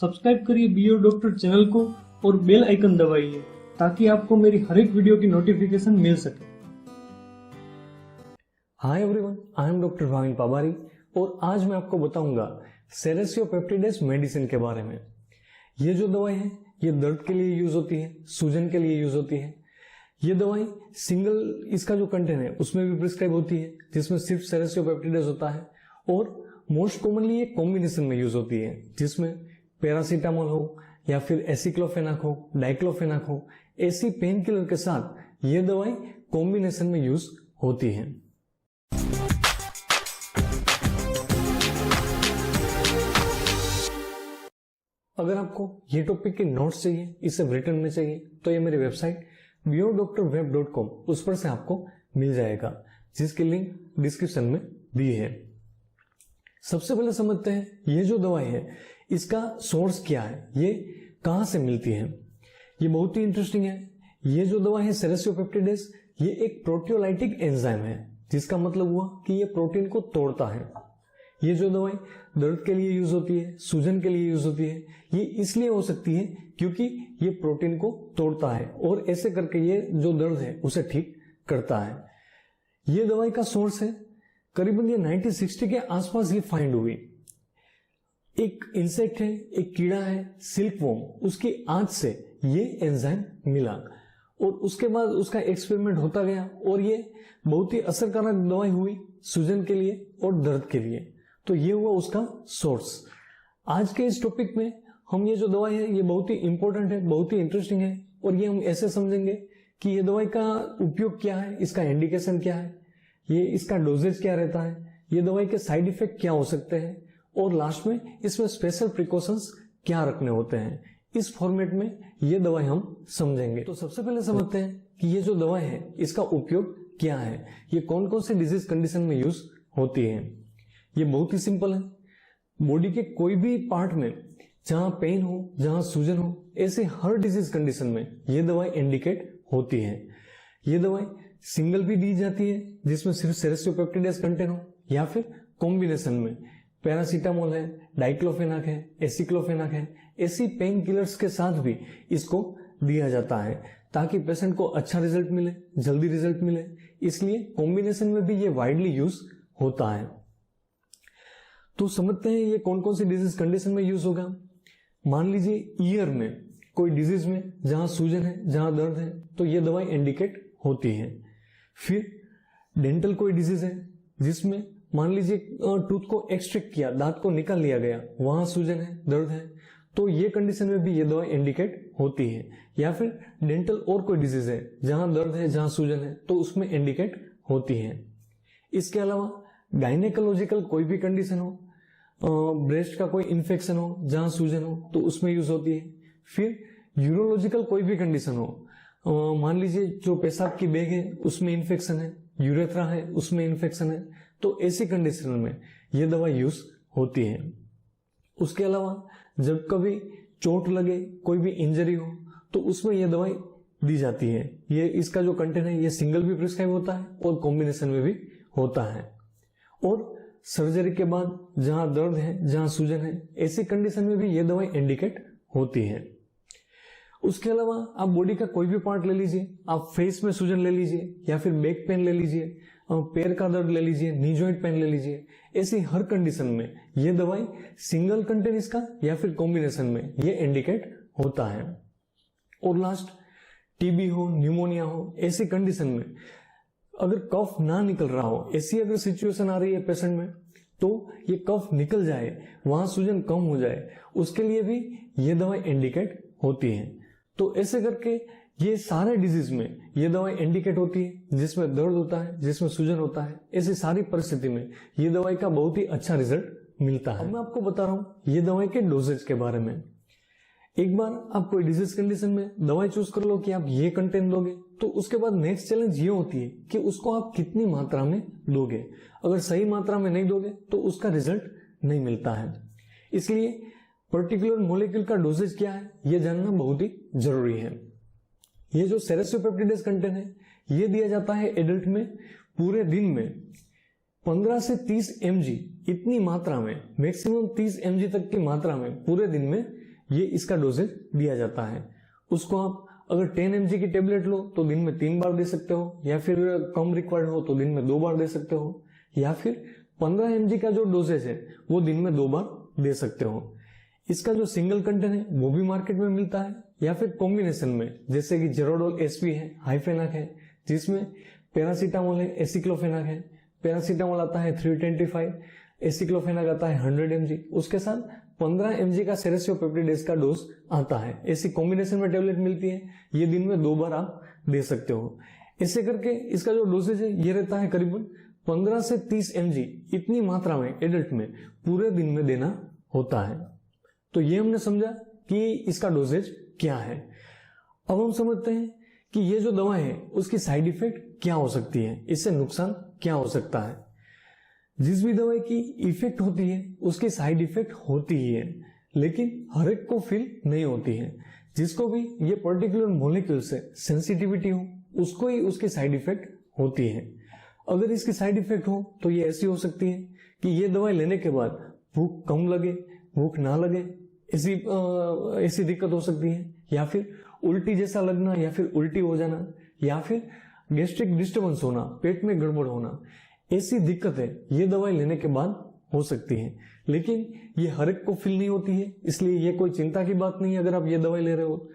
Subscribe करिए BO doctor channel को और बेल आइकन दबाइए ताकि आपको मेरी हर एक वीडियो की नोटिफिकेशन मिल सके। Hi everyone, I am doctor Bhavin Pabari और आज मैं आपको बताऊंगा सेरेसियो पेप्टिडेस मेडिसिन के बारे में। ये जो दवाई है ये दर्द के लिए यूज होती है, सूजन के लिए यूज होती है। ये दवाई सिंगल इसका जो कंटेंट है उसमें भी प्रिस्क्राइब होती है जिसमें सिर्फ सेरेसियो पेप्टिडेस होता है, और मोस्ट कॉमनली ये कॉम्बिनेशन में यूज होती है जिसमें पैरासीटामोल हो या फिर एसिक्लोफेनाक हो, डाइक्लोफेनाक हो, ऐसी पेन किलर के साथ ये दवाई कॉम्बिनेशन में यूज होती है। अगर आपको ये टॉपिक के नोट्स चाहिए, इसे रिटर्न में चाहिए, तो ये मेरी वेबसाइट biodoctorweb.com उस पर से आपको मिल जाएगा, जिसकी लिंक डिस्क्रिप्शन में दी है। सबसे पहले समझते हैं ये जो दवाई है इसका सोर्स क्या है, ये कहां से मिलती है। ये बहुत ही इंटरेस्टिंग है। ये जो दवाई है सेरेसियो पेप्टिडेस, ये एक प्रोटियोलाइटिक एंजाइम है, जिसका मतलब हुआ कि ये प्रोटीन को तोड़ता है। ये जो दवाई दर्द के लिए यूज होती है, सूजन के लिए यूज होती है, ये इसलिए हो सकती है क्योंकि ये प्रोटीन को तोड़ता है और ऐसे करके ये जो दर्द है उसे ठीक करता है। ये दवाई का सोर्स है करीबन ये 1960 के आसपास ये फाइंड हुई। एक इंसेक्ट है, एक कीड़ा है, सिल्कवॉर्म, उसकी आंत से ये एंजाइम मिला और उसके बाद उसका एक्सपेरिमेंट होता गया और ये बहुत ही असरकारक दवाई हुई सूजन के लिए और दर्द के लिए। तो ये हुआ उसका सोर्स। आज के इस टॉपिक में हम ये जो दवाई है ये बहुत ही इंपॉर्टेंट है, बहुत ही इंटरेस्टिंग है, और ये हम ऐसे समझेंगे कि ये दवाई का उपयोग क्या है, इसका इंडिकेशन क्या है, ये इसका डोजेज क्या रहता है, ये दवाई के साइड इफेक्ट क्या हो सकते हैं, और लास्ट में इसमें स्पेशल प्रिकॉशंस क्या रखने होते हैं। इस फॉर्मेट में ये दवाई हम समझेंगे। तो सबसे पहले समझते हैं कि ये जो दवाई है इसका उपयोग क्या है, ये कौन कौन से डिजीज कंडीशन में यूज होती है। ये बहुत ही सिंपल है। बॉडी के कोई भी पार्ट में जहां पेन हो, जहां सूजन हो, ऐसे हर डिजीज कंडीशन में ये दवाई इंडिकेट होती है। ये दवाई सिंगल भी दी जाती है जिसमें सिर्फ सेरेसियो पेप्टिडेस कंटेंट हो, या फिर कॉम्बिनेशन में पैरासीटामोल है, डाइक्लोफेनाक है, एसिक्लोफेनाक है, ऐसी पेन किलर्स के साथ भी इसको दिया जाता है ताकि पेशेंट को अच्छा रिजल्ट मिले, जल्दी रिजल्ट मिले। इसलिए कॉम्बिनेशन में भी ये वाइडली यूज होता है। तो समझते हैं ये कौन कौन सी डिजीज कंडीशन में यूज होगा। मान लीजिए ईयर में कोई डिजीज में जहां सूजन है, जहां दर्द है, तो ये दवाई इंडिकेट होती है। फिर डेंटल कोई डिजीज है जिसमें मान लीजिए टूथ को एक्सट्रैक्ट किया, दांत को निकाल लिया गया, वहां सूजन है, दर्द है, तो ये कंडीशन में भी ये दवाई इंडिकेट होती है। या फिर डेंटल और कोई डिजीज है जहां दर्द है, जहां सूजन है, तो उसमें इंडिकेट होती है। इसके अलावा गायनेकोलॉजिकल कोई भी कंडीशन हो, ब्रेस्ट का कोई इन्फेक्शन हो जहां सूजन हो, तो उसमें यूज होती है। फिर यूरोलॉजिकल कोई भी कंडीशन हो, मान लीजिए जो पेशाब की बैग है उसमें इन्फेक्शन है, यूरेथ्रा है उसमें इन्फेक्शन है, तो ऐसी कंडीशन में ये दवा यूज होती है। उसके अलावा जब कभी चोट लगे, कोई भी इंजरी हो, तो उसमें यह दवाई दी जाती है। ये इसका जो कंटेंट है ये सिंगल भी प्रिस्क्राइब होता है और कॉम्बिनेशन में भी होता है। और सर्जरी के बाद जहां दर्द है, जहां सूजन है, ऐसी कंडीशन में भी ये दवाई इंडिकेट होती है। उसके अलावा आप बॉडी का कोई भी पार्ट ले लीजिए, आप फेस में सूजन ले लीजिए, या फिर बैक पेन ले लीजिए, पैर का दर्द ले लीजिए, नी जॉइंट पेन ले लीजिए, ऐसी हर कंडीशन में ये दवाई सिंगल कंटेंट इसका या फिर कॉम्बिनेशन में ये इंडिकेट होता है। और लास्ट टीबी हो, न्यूमोनिया हो, ऐसी कंडीशन में अगर कफ ना निकल रहा हो, ऐसी अगर सिचुएशन आ रही है पेशेंट में, तो ये कफ निकल जाए, वहां सूजन कम हो जाए, उसके लिए भी ये दवाई इंडिकेट होती है। तो ऐसे करके ये सारे डिजीज में ये दवाई इंडिकेट होती है, जिसमें दर्द होता है, जिसमें सूजन होता है, ऐसी सारी परिस्थिति में ये दवाई का बहुत ही अच्छा रिजल्ट मिलता है। अब मैं आपको बता रहा हूं ये दवाई के डोजेज के बारे में। एक बार आप कोई डिजीज कंडीशन में दवाई चूज कर लो कि आप ये कंटेंट दोगे, तो उसके बाद नेक्स्ट चैलेंज ये होती है कि उसको आप कितनी मात्रा में दोगे। अगर सही मात्रा में नहीं दोगे तो उसका रिजल्ट नहीं मिलता है। इसलिए पर्टिकुलर मोलेक्यूल का डोजेज क्या है ये जानना बहुत ही जरूरी है। ये जो सेरेसियो पेप्टिडेस कंटेंट है ये दिया जाता है एडल्ट में पूरे दिन में 15 से 30 mg इतनी मात्रा में, मैक्सिमम 30 mg तक की मात्रा में पूरे दिन में ये इसका डोजेज दिया जाता है। उसको आप अगर 10 mg की टेबलेट लो तो दिन में 3 बार दे सकते हो, या फिर कम रिक्वायर्ड हो तो दिन में 2 बार दे सकते हो, या फिर 15 mg का जो डोजेज है वो दिन में 2 बार दे सकते हो। इसका जो सिंगल कंटेंट है वो भी मार्केट में मिलता है, या फिर कॉम्बिनेशन में, जैसे कि जेरोडोल एसपी है, हाइफेनक है, जिसमें पैरासीटामोल है, एसिक्लोफेनाक है, पैरासीटामोल आता है 325, एसिक्लोफेनाक आता है 100 mg, उसके साथ 15 mg का सेरेसियोपेप्टिडेज का डोज आता है। ऐसी कॉम्बिनेशन में टेबलेट मिलती है, ये दिन में 2 बार आप दे सकते हो। ऐसे करके इसका जो डोजेज है ये रहता है करीबन 15 से 30 mg, इतनी मात्रा में एडल्ट में पूरे दिन में देना होता है। तो ये हमने समझा कि इसका डोजेज क्या है। अब हम समझते हैं कि ये जो दवा है उसकी साइड इफेक्ट क्या हो सकती है, इससे नुकसान क्या हो सकता है। जिस भी दवाई की इफेक्ट होती है उसकी साइड इफेक्ट होती ही है, लेकिन हर एक को फील नहीं होती है। जिसको भी ये पर्टिकुलर मॉलिक्यूल से सेंसिटिविटी हो उसको ही उसकी साइड इफेक्ट होती है। अगर इसकी साइड इफेक्ट हो तो ये ऐसी हो सकती है कि ये दवाई लेने के बाद भूख कम लगे, भूख ना लगे, ऐसी दिक्कत हो सकती है, या फिर उल्टी जैसा लगना, या फिर उल्टी हो जाना, या फिर गैस्ट्रिक डिस्टर्बेंस होना, पेट में गड़बड़ होना, ऐसी दिक्कतें ये दवाई लेने के बाद हो सकती है। लेकिन ये हर एक को फील नहीं होती है, इसलिए ये कोई चिंता की बात नहीं है अगर आप ये दवाई ले रहे हो।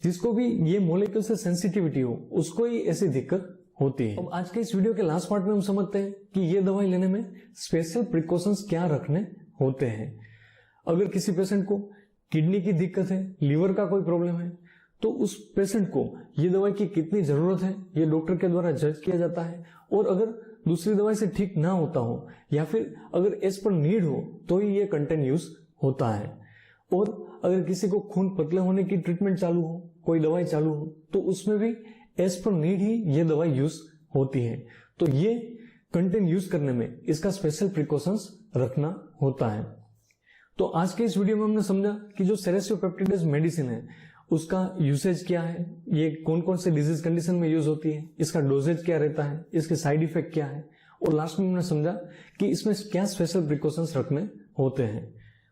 जिसको भी ये मॉलिक्यूल से सेंसिटिविटी हो उसको ही ऐसी दिक्कत होती है। अब आज के इस वीडियो के लास्ट पार्ट में हम समझते हैं कि ये दवाई लेने में स्पेशल प्रिकॉशंस क्या रखने होते हैं। अगर किसी पेशेंट को किडनी की दिक्कत है, लीवर का कोई प्रॉब्लम है, तो उस पेशेंट को ये दवाई की कितनी जरूरत है ये डॉक्टर के द्वारा जज किया जाता है। और अगर दूसरी दवाई से ठीक ना होता हो, या फिर अगर एज पर नीड हो, तो ही ये कंटेंट यूज होता है। और अगर किसी को खून पतले होने की ट्रीटमेंट चालू हो, कोई दवाई चालू हो, तो उसमें भी एज पर नीड ही ये दवाई यूज होती है। तो ये कंटेंट यूज करने में इसका स्पेशल प्रिकॉशंस रखना होता है। तो आज के इस वीडियो में हमने समझा कि जो सेरेसियोपेप्टिडेज मेडिसिन है उसका यूसेज क्या है, ये कौन कौन से डिजीज कंडीशन में यूज होती है, इसका डोजेज क्या रहता है, इसके साइड इफेक्ट क्या है, और लास्ट में हमने समझा कि इसमें क्या स्पेशल प्रिकॉशंस रखने होते हैं।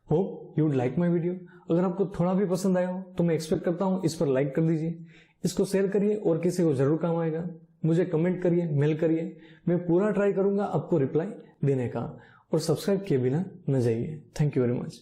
Hope you would like my video. अगर आपको थोड़ा भी पसंद आया हो तो मैं एक्सपेक्ट करता हूं इस पर लाइक कर दीजिए, इसको शेयर करिए और किसी को जरूर काम आएगा। मुझे कमेंट करिए, मेल करिए, मैं पूरा ट्राई करूंगा आपको रिप्लाई देने का। और सब्सक्राइब किए बिना न जाइए। Thank you very much.